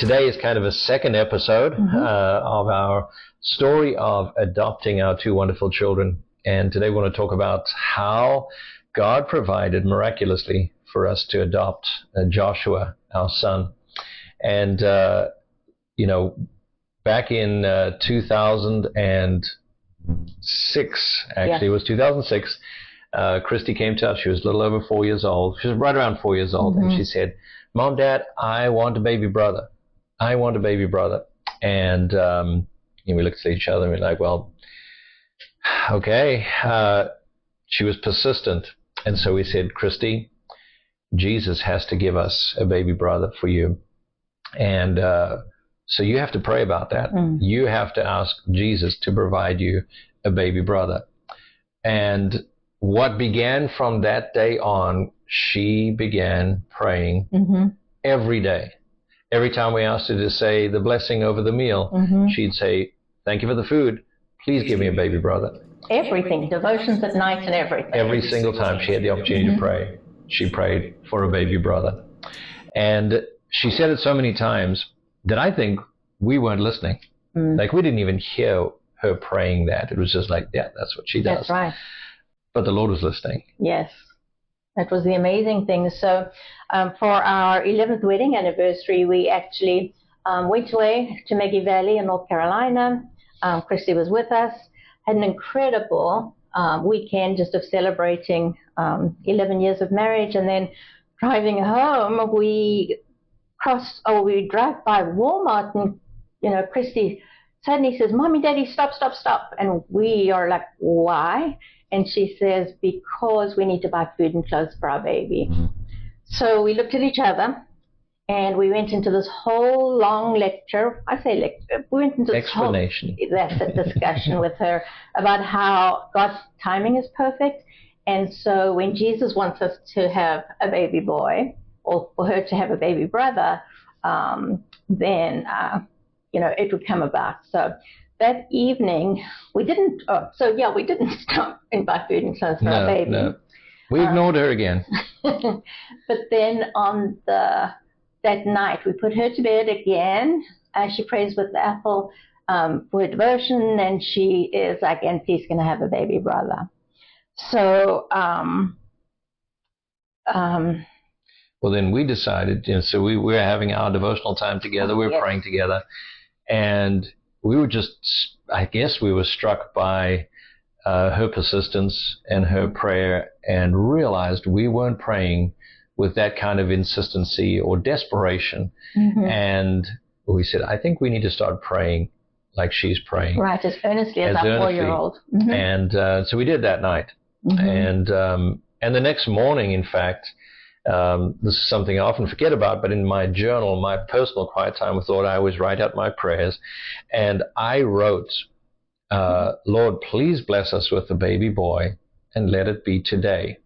today is kind of a second episode of our story of adopting our two wonderful children. And today we want to talk about how God provided miraculously for us to adopt Joshua, our son. And, back in 2006, actually, it was 2006, Christy came to us. She was a little over 4 years old. She was right around 4 years old. And she said, Mom, Dad, I want a baby brother. I want a baby brother. And we looked at each other and we were like, well, okay. She was persistent. And so we said, Christy, Jesus has to give us a baby brother for you. And so you have to pray about that. You have to ask Jesus to provide you a baby brother. And what began from that day on, she began praying every day. Every time we asked her to say the blessing over the meal, she'd say, thank you for the food. Please give me a baby brother. Everything, devotions at night and everything. Every single time she had the opportunity to pray, she prayed for a baby brother. And she said it so many times that I think we weren't listening. Like we didn't even hear her praying that. It was just like, yeah, that's what she does. That's right. But the Lord was listening. Yes. That was the amazing thing. So for our 11th wedding anniversary, we actually went away to Maggie Valley in North Carolina. Christy was with us. Had an incredible weekend just of celebrating 11 years of marriage. And then driving home, we drive by Walmart and, Christy suddenly says, Mommy, Daddy, stop. And we are like, why? And she says, because we need to buy food and clothes for our baby. So we looked at each other and we went into this whole long lecture. I say lecture. We went into this explanation. That's a discussion with her about how God's timing is perfect. And so when Jesus wants us to have a baby boy or for her to have a baby brother, then, it would come about. So that evening, we didn't stop and buy food and clothes for our baby. No. We ignored her again. But then on that night, we put her to bed again as she prays with Ethel for devotion, and she is like, and she's going to have a baby brother. So, well, then we decided, so we were having our devotional time together. We were praying together, and we were we were struck by her persistence and her prayer and realized we weren't praying with that kind of insistency or desperation. And we said, I think we need to start praying like she's praying. Right, as earnestly as our 4-year-old. And so we did that night. And the next morning, in fact, this is something I often forget about, but in my journal, my personal quiet time with Lord, I always write out my prayers. And I wrote, Lord, please bless us with a baby boy and let it be today.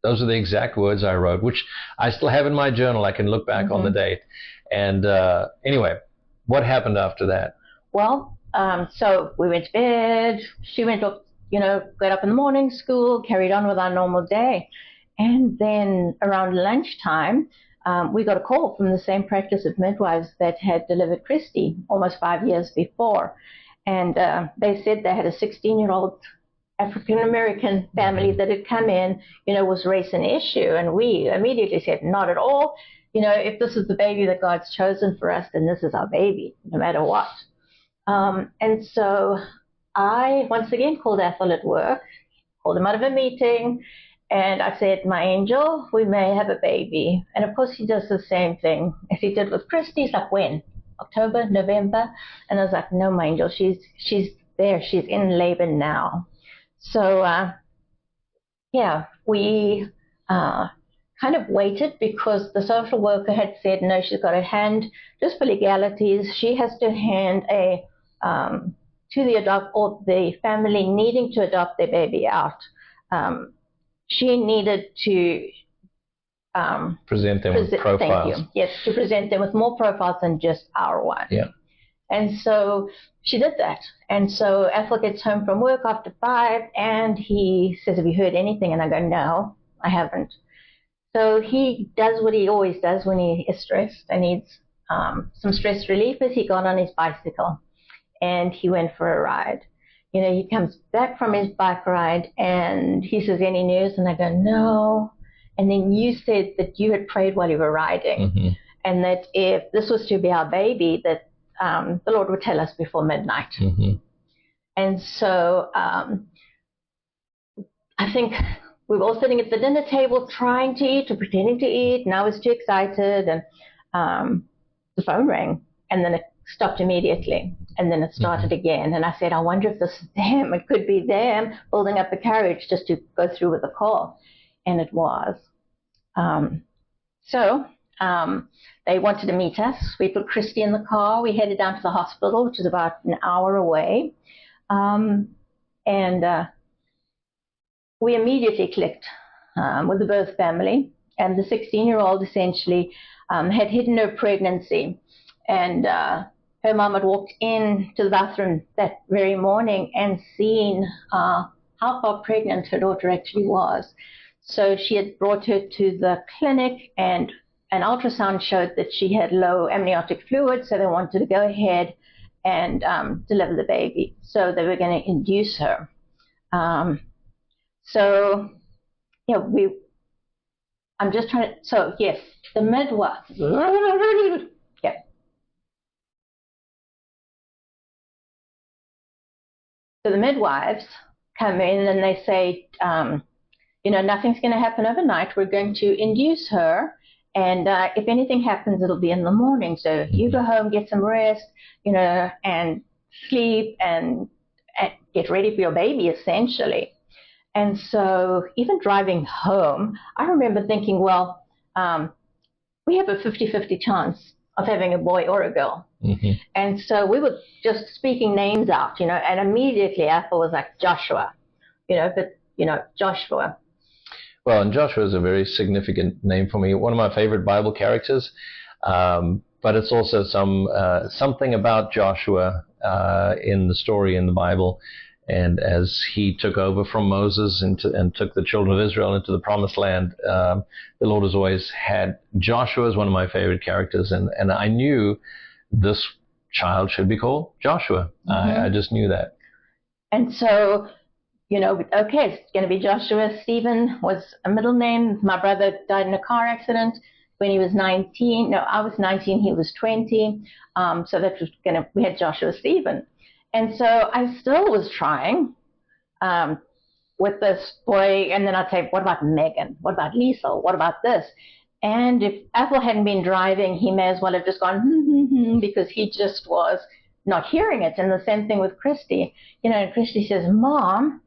Those are the exact words I wrote, which I still have in my journal. I can look back on the date. And anyway, what happened after that? Well, so we went to bed. She went up, got up in the morning, school, carried on with our normal day. And then around lunchtime, we got a call from the same practice of midwives that had delivered Christy almost 5 years before. And they said they had a 16-year-old African-American family that had come in, was race an issue. And we immediately said, not at all. If this is the baby that God's chosen for us, then this is our baby, no matter what. And so I once again called Ethel at work, called him out of a meeting, and I said, my angel, we may have a baby. And of course he does the same thing as he did with Christy. He's like, when? October, November? And I was like, no, my angel, she's there. She's in labor now. So, we kind of waited because the social worker had said, no, she's got to hand, just for legalities, she has to hand to the family needing to adopt their baby out. She needed to present them with profiles. Thank you. Yes, to present them with more profiles than just our one. Yeah. And so she did that. And so Ethel gets home from work after 5, and he says, have you heard anything? And I go, no, I haven't. So he does what he always does when he is stressed and needs some stress relievers. He got on his bicycle and he went for a ride. You know, he comes back from his bike ride and he says, any news? And I go, no. And then you said that you had prayed while you were riding, and that if this was to be our baby, that the Lord would tell us before midnight. And so I think we were all sitting at the dinner table trying to eat or pretending to eat, and I was too excited, and the phone rang, and then it stopped immediately, and then it started again. And I said, I wonder if this is them. It could be them building up the courage just to go through with the call. And it was. So they wanted to meet us. We put Christy in the car. We headed down to the hospital, which is about an hour away. And we immediately clicked with the birth family. And the 16-year-old essentially had hidden her pregnancy. And her mom had walked into the bathroom that very morning and seen how far pregnant her daughter actually was. So she had brought her to the clinic, and an ultrasound showed that she had low amniotic fluid, so they wanted to go ahead and deliver the baby. So they were going to induce her. So, yeah, I'm just trying to, so yes, the midwife. Yeah. So the midwives come in and they say, you know, nothing's going to happen overnight. We're going to induce her. And if anything happens, it'll be in the morning. So you go home, get some rest, you know, and sleep and get ready for your baby, essentially. And so even driving home, I remember thinking, well, we have a 50-50 chance of having a boy or a girl. And so we were just speaking names out, you know, and immediately Ethel was like, Joshua, you know, but, you know, Joshua. Well, and Joshua is a very significant name for me. One of my favorite Bible characters, but it's also something about Joshua in the story in the Bible. And as he took over from Moses and took the children of Israel into the Promised Land, the Lord has always had Joshua as one of my favorite characters. And I knew this child should be called Joshua. I just knew that. And so, you know, okay, it's going to be Joshua. Stephen was a middle name. My brother died in a car accident when he was 19. No, I was 19, he was 20. So that was we had Joshua Stephen. And so I still was trying with this boy. And then I'd say, what about Megan? What about Lisa? What about this? And if Ethel hadn't been driving, he may as well have just gone, because he just was not hearing it. And the same thing with Christy. You know, and Christy says, Mom,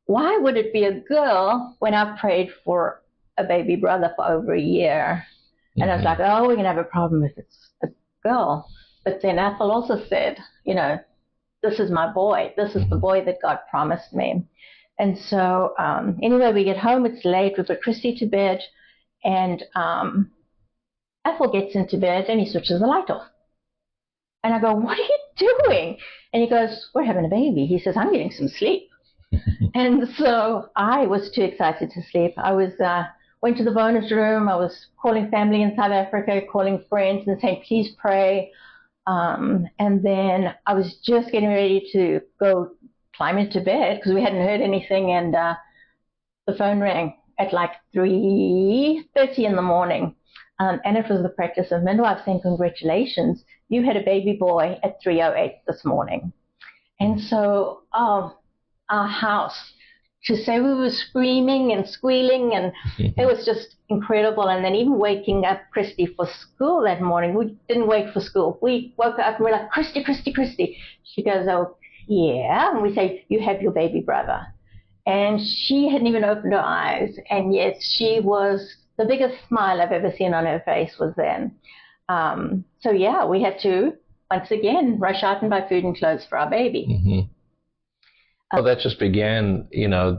why would it be a girl when I prayed for a baby brother for over a year? And I was like, oh, we're going to have a problem if it's a girl. But then Ethel also said, you know, this is my boy. This is the boy that God promised me. And so anyway, we get home. It's late. We put Christy to bed. And Ethel gets into bed and he switches the light off. And I go, what are you doing? And he goes, we're having a baby. He says, I'm getting some sleep. And so I was too excited to sleep. I was went to the bonus room. I was calling family in South Africa, calling friends and saying, please pray. And then I was just getting ready to go climb into bed because we hadn't heard anything. And the phone rang at like 3:30 in the morning. And it was the practice of midwife saying, congratulations, you had a baby boy at 3:08 this morning. And so, our house, to say we were screaming and squealing, and it was just incredible. And then even waking up Christy for school that morning, we didn't wait for school. We woke her up and we're like, Christy, Christy, Christy. She goes, oh, yeah. And we say, you have your baby brother. And she hadn't even opened her eyes. And yet she was, the biggest smile I've ever seen on her face was then. So yeah, we had to, once again, rush out and buy food and clothes for our baby. Well, that just began, you know,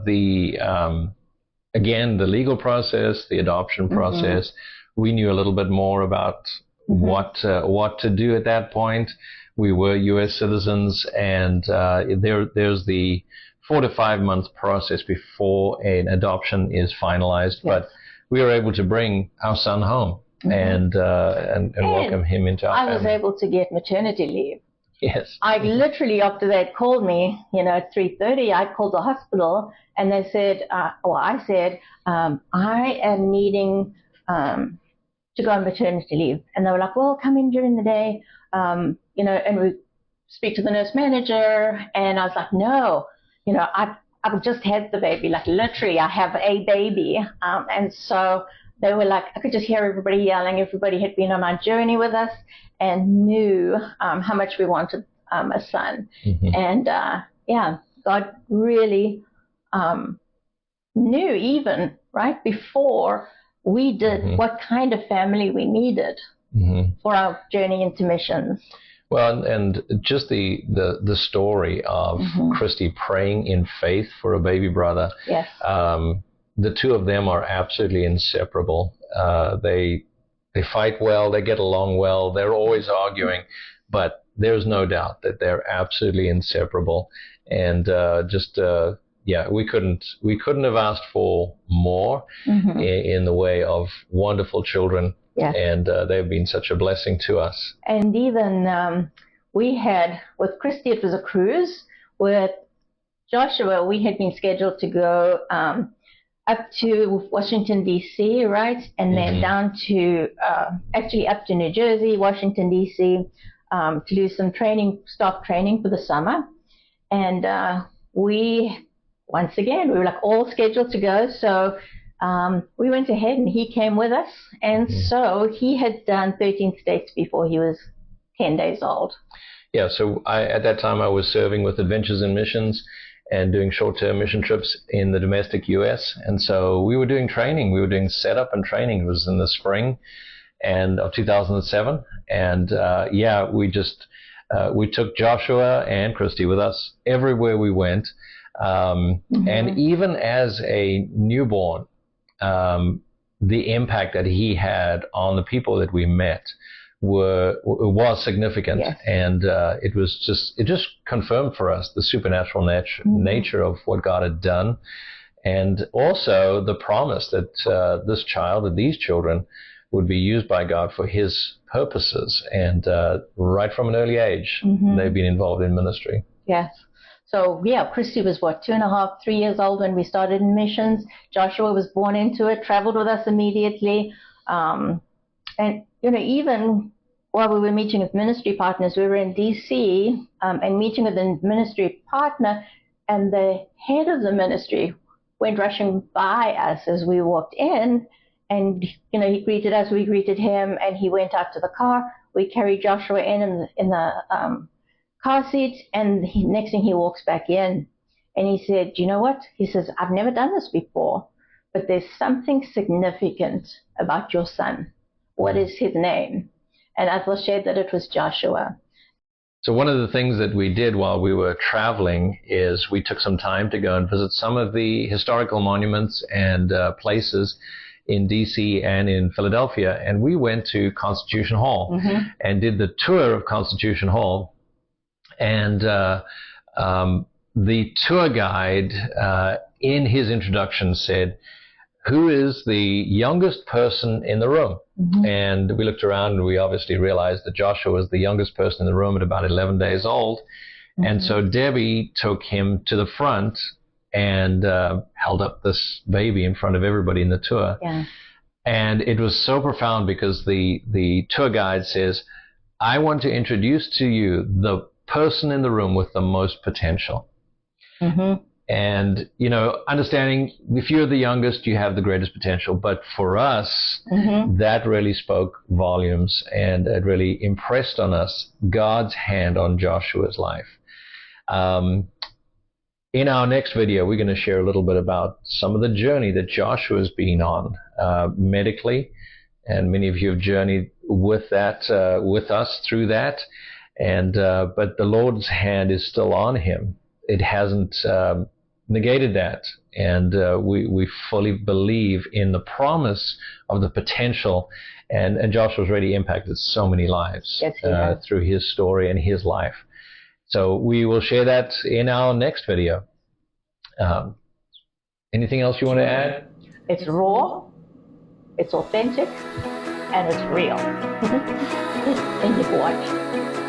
again, the legal process, the adoption process. We knew a little bit more about what to do at that point. We were U.S. citizens, and there's the 4 to 5 month process before an adoption is finalized. Yes. But we were able to bring our son home. and welcome him into our family. I was able to get maternity leave. Yes. I literally, after they called me, at 3:30, I called the hospital, and they said, I said, I am needing to go on maternity leave. And they were like, well, come in during the day, and we speak to the nurse manager. And I was like, no, I've just had the baby, like literally I have a baby. And so they were like, I could just hear everybody yelling. Everybody had been on our journey with us and knew how much we wanted a son. And God really knew even right before we did what kind of family we needed for our journey into missions. Well, and just the story of Christy praying in faith for a baby brother. Yes. The two of them are absolutely inseparable. They fight well, they get along well, they're always arguing, but there's no doubt that they're absolutely inseparable. And we couldn't have asked for more in the way of wonderful children. Yes. And they've been such a blessing to us. And even we had, with Christy, it was a cruise. With Joshua, we had been scheduled to go up to Washington, D.C., right? And then down to, actually up to New Jersey, Washington, D.C., to do some staff training for the summer. And once again, we were like all scheduled to go. So we went ahead and he came with us. And so he had done 13 states before he was 10 days old. Yeah, so at that time I was serving with Adventures in Missions and doing short-term mission trips in the domestic U.S. And so we were doing training. We were doing setup and training. It was in the spring of 2007. And we took Joshua and Christy with us everywhere we went. And even as a newborn, the impact that he had on the people that we met was significant. Yes. And it just confirmed for us the supernatural nature of what God had done, and also the promise that these children would be used by God for his purposes. And right from an early age, they've been involved in ministry. Yes. So, Christy was 2.5, 3 years old when we started in missions. Joshua was born into it, traveled with us immediately. And, even while we were meeting with ministry partners, we were in D.C. And meeting with a ministry partner, and the head of the ministry went rushing by us as we walked in. And, he greeted us, we greeted him, and he went out to the car. We carried Joshua in the car seat, and next thing he walks back in, and he said, you know what? He says, I've never done this before, but there's something significant about your son. What is his name? And I will share that it was Joshua. So one of the things that we did while we were traveling is we took some time to go and visit some of the historical monuments and places in D.C. and in Philadelphia. And we went to Constitution Hall and did the tour of Constitution Hall. And the tour guide in his introduction said, who is the youngest person in the room? And we looked around and we obviously realized that Joshua was the youngest person in the room at about 11 days old. And so Debbie took him to the front and held up this baby in front of everybody in the tour. Yeah. And it was so profound because the tour guide says, I want to introduce to you the person in the room with the most potential. And, understanding if you're the youngest, you have the greatest potential. But for us, that really spoke volumes, and it really impressed on us God's hand on Joshua's life. In our next video, we're going to share a little bit about some of the journey that Joshua's been on medically. And many of you have journeyed with us through that. And but the Lord's hand is still on him. It hasn't negated that, and we fully believe in the promise of the potential. And Joshua's already impacted so many lives through his story and his life. So we will share that in our next video. Anything else you want to add? It's raw. It's authentic. and it's real. And you've watched.